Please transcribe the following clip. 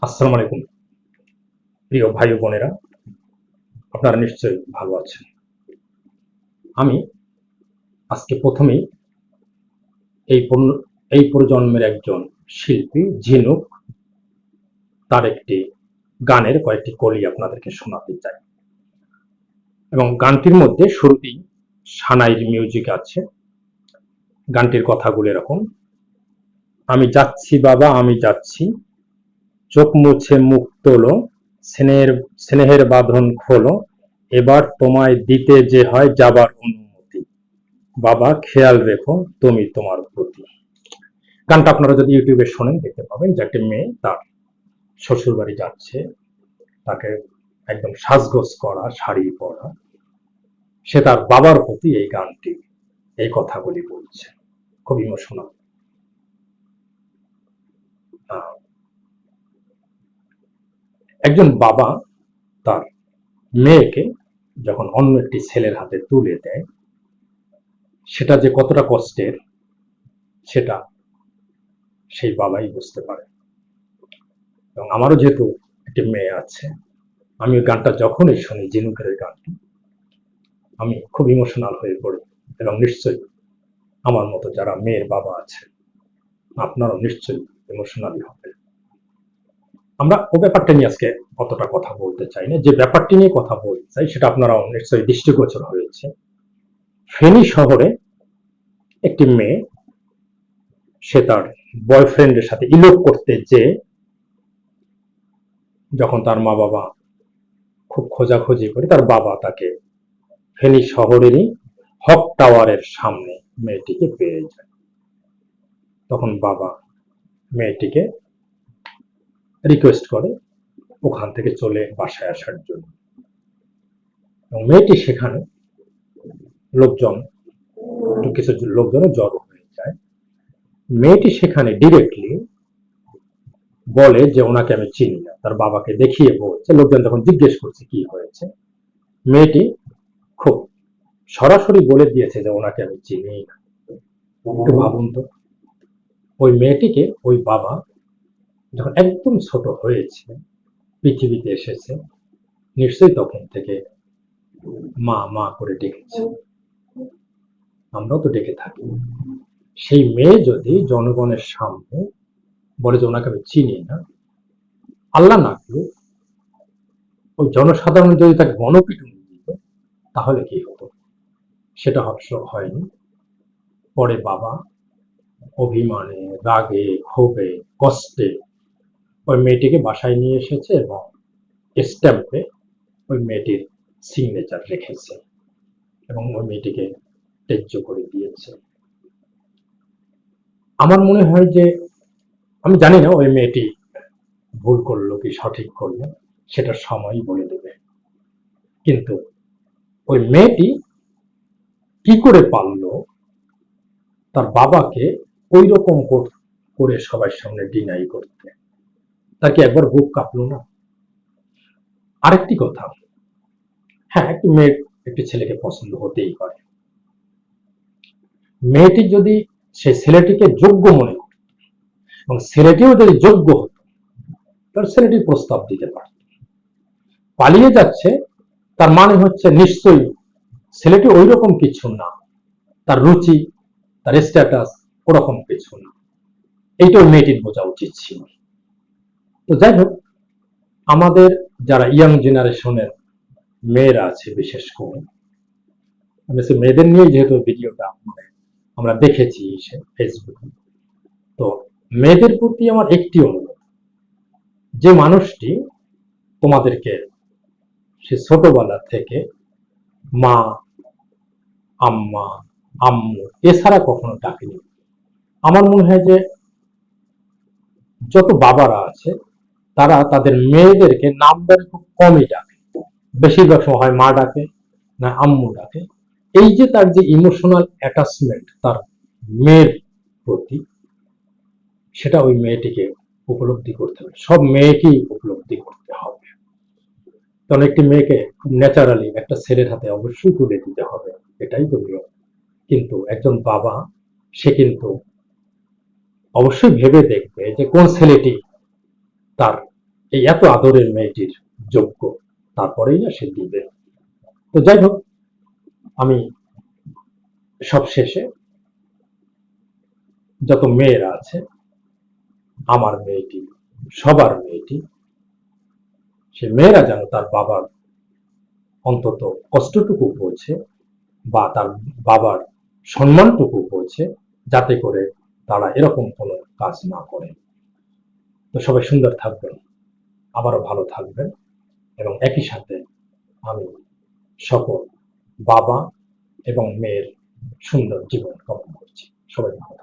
আসসালামু আলাইকুম প্রিয় ভাই ও বোনেরা, আপনারা নিশ্চয়ই ভালো আছেন। আমি আজকে প্রথমেই এই এই প্রজন্মের একজন শিল্পী ঝিনুক তার একটি গানের কয়েকটি কলি আপনাদেরকে শোনাতে চাই। এবং গানটির মধ্যে শুরুতেই সানাইর মিউজিক আছে। গানটির কথাগুলো এরকম: আমি যাচ্ছি বাবা, আমি যাচ্ছি, চোখ মুছে মুখ তোলো, স্নেহের স্নেহের বাঁধন খোলো, এবার তোমায় দিতে যে হয় যাবার অনুমতি, বাবা খেয়াল রেখো তুমি তোমার প্রতি। গানটা আপনারা যদি ইউটিউবে শোনেন দেখতে পাবেন যে একটা মেয়ে তার শ্বশুর বাড়ি যাচ্ছে, তাকে একদম সাজগোজ করা, শাড়ি পরা, সে তার বাবার প্রতি এই গানটি, এই কথাগুলি বলছে। খুব ইমোশনাল। একজন বাবা তার মেয়েকে যখন অন্য একটি ছেলের হাতে তুলে দেয়, সেটা যে কতটা কষ্টের সেটা সেই বাবাই বুঝতে পারে। এবং আমারও যেহেতু একটি মেয়ে আছে, আমি ওই গানটা যখনই শুনি, ঝিনুকের ওই গানটি, আমি খুব ইমোশনাল হয়ে পড়ি। এবং নিশ্চয়ই আমার মতো যারা মেয়ের বাবা আছে, আপনারাও নিশ্চয়ই ইমোশনালি হবে। আমরা ও ব্যাপারটা নিয়ে আজকে অতটা কথা বলতে চাই না। যে ব্যাপারটি নিয়ে কথা বলতে চাই সেটা আপনারাও নিশ্চয়ই দৃষ্টিগোচর হয়েছে। ফেনী শহরে একটি মেয়ে, সে তার বয়ফ্রেন্ডের সাথে ইলোপ করতে যে, যখন তার মা বাবা খুব খোঁজাখুঁজি করে, তার বাবা তাকে ফেনী শহরেরই হক টাওয়ারের সামনে মেয়েটিকে পেয়ে যায়। তখন বাবা মেয়েটিকে রিকোয়েস্ট করে ওখান থেকে চলে বাসায় আসার জন্য। এবং মেয়েটি সেখানে লোকজন, কিছু লোকজনের জড়ো হয়ে যায়। মেয়েটি সেখানে ডিরেক্টলি বলে যে ওনাকে আমি চিনি না, তার বাবাকে দেখিয়ে বলছে। লোকজন তখন জিজ্ঞেস করছে কি হয়েছে, মেয়েটি খুব সরাসরি বলে দিয়েছে যে ওনাকে আমি চিনি না। একটু ভাবুন তো, ওই মেয়েটিকে ওই বাবা যখন একদম ছোট হয়েছে, পৃথিবীতে এসেছে, নিশ্চয়ই তখন থেকে মা মা করে ডেকেছে। আমরাও তো ডেকে থাকি। সেই মেয়ে যদি জনগণের সামনে বলে যে ওনাকে আমি চিনি না, আল্লাহ না করুক ওই জনসাধারণ যদি তাকে গণপিটুনি দিত, তাহলে কি হতো? সেটা হয়নি। পরে বাবা অভিমানে, রাগে, ক্ষোভে, কষ্টে ওই মেয়েটিকে বাসায় নিয়ে এসেছে এবং স্ট্যাম্পে ওই মেয়েটির সিগনেচার রেখেছে এবং ওই মেয়েটিকে ত্যায্য করে দিয়েছে। আমার মনে হয় যে, আমি জানি না ওই মেয়েটি ভুল করলো কি সঠিক করলো, সেটা সময়ই বলে দেবে। কিন্তু ওই মেয়েটি কি করে পারলো তার বাবাকে ওই রকম করে সবার সামনে ডিনাই করতে? তার কি একবার বুক কাঁপলো না? আরেকটি কথা, হ্যাঁ, একটি মেয়ের একটি ছেলেকে পছন্দ হতেই পারে। মেয়েটি যদি সে ছেলেটিকে যোগ্য মনে করত এবং ছেলেটিও যদি যোগ্য হতো, তাহলে ছেলেটি প্রস্তাব দিতে পারত। পালিয়ে যাচ্ছে, তার মানে হচ্ছে নিশ্চয়ই ছেলেটি ওই রকম কিছু না, তার রুচি, তার স্ট্যাটাস ওরকম কিছু না। এইটাও মেয়েটির বোঝা উচিত ছিল। তো যাই হোক, আমাদের যারা ইয়াং জেনারেশনের মেয়েরা আছে, বিশেষ করে আমি মেয়েদের নিয়ে যেহেতু ভিডিওটা আমরা দেখেছি ফেসবুকে, তো মেয়েদের প্রতি আমার একটি অনুরোধ, যে মানুষটি তোমাদেরকে সে ছোটবেলা থেকে মা, আম্মা, আম্মু এছাড়া কখনো ডাকেনি, আমার মনে হয় যে যত বাবারা আছে তারা তাদের মেয়েদেরকে নাম ধরে খুব কমই ডাকে। বেশিরভাগ সময় হয় মা ডাকে, না আম্মু ডাকে। এই যে তার যে ইমোশনাল অ্যাটাচমেন্ট তার মেয়ের প্রতি, সেটা ওই মেয়েটিকে উপলব্ধি করতে হবে। সব মেয়েকেই উপলব্ধি করতে হবে। কারণ একটি মেয়েকে খুব ন্যাচারালি একটা ছেলের হাতে অবশ্যই তুলে দিতে হবে, এটাই তো নিয়ম। কিন্তু একজন বাবা, সে কিন্তু অবশ্যই ভেবে দেখবে যে কোন ছেলেটি তার এই এত আদরের মেয়েটির যোগ্য, তারপরেই না সে দিবে। তো যাই হোক, আমি সব শেষে যত মেয়েরা আছে, আমার মেয়েটি সবার মেয়েটি, সে মেয়েরা যেন তার বাবার অন্তত কষ্টটুকু পৌঁছে বা তার বাবার সম্মানটুকু পৌঁছে, যাতে করে তারা এরকম কোনো কাজ না করে। তো সবাই সুন্দর থাকবেন, আবারও ভালো থাকবেন, এবং একই সাথে আমি সকল বাবা এবং মেয়ের সুন্দর জীবন কামনা করছি। সবাই ভালো থাকবেন।